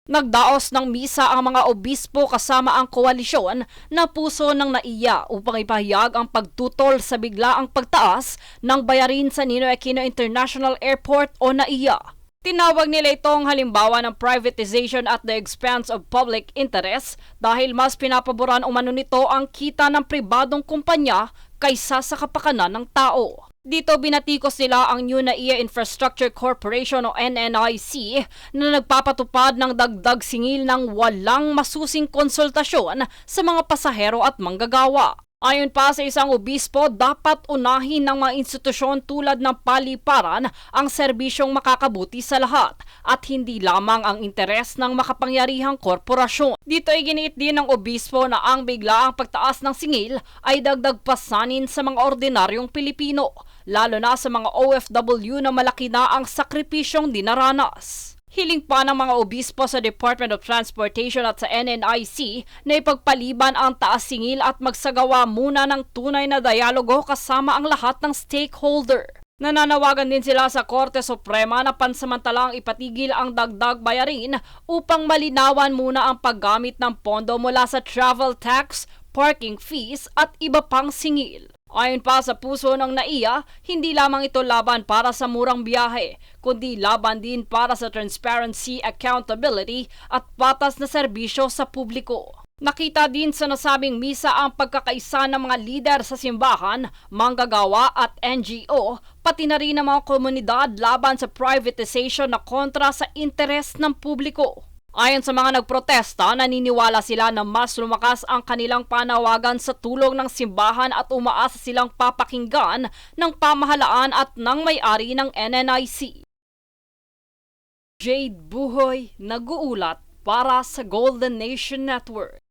Nagdaos ng misa ang mga obispo kasama ang koalisyon na Puso ng Naiya upang ipahayag ang pagtutol sa biglaang pagtaas ng bayarin sa Ninoy Aquino International Airport o Naiya. Tinawag nila itong halimbawa ng privatization at the expense of public interest dahil mas pinapaboran umano nito ang kita ng pribadong kumpanya kaysa sa kapakanan ng tao. Dito binatikos nila ang New Naiya Infrastructure Corporation o NNIC na nagpapatupad ng dagdag singil ng walang masusing konsultasyon sa mga pasahero at manggagawa. Ayon pa sa isang obispo, dapat unahin ng mga institusyon tulad ng paliparan ang serbisyong makakabuti sa lahat at hindi lamang ang interes ng makapangyarihang korporasyon. Dito ay giniit din ng obispo na ang biglaang pagtaas ng singil ay dagdag pasanin sa mga ordinaryong Pilipino, lalo na sa mga OFW na malaki na ang sakripisyong dinaranas. Hiling pa ng mga obispo sa Department of Transportation at sa NNIC na ipagpaliban ang taas singil at magsagawa muna ng tunay na dialogo kasama ang lahat ng stakeholder. Nananawagan din sila sa Korte Suprema na pansamantalang ipatigil ang dagdag bayarin upang malinawan muna ang paggamit ng pondo mula sa travel tax, parking fees at iba pang singil. Ayon pa sa Puso ng Naiya, hindi lamang ito laban para sa murang biyahe, kundi laban din para sa transparency, accountability at patas na serbisyo sa publiko. Nakita din sa nasabing misa ang pagkakaisa ng mga lider sa simbahan, manggagawa at NGO, pati na rin ng mga komunidad laban sa privatization na kontra sa interes ng publiko. Ayon sa mga nagprotesta, naniniwala sila na mas lumakas ang kanilang panawagan sa tulong ng simbahan at umaasa silang papakinggan ng pamahalaan at ng may-ari ng NNIC. Jade Buhoy, nag-uulat para sa Golden Nation Network.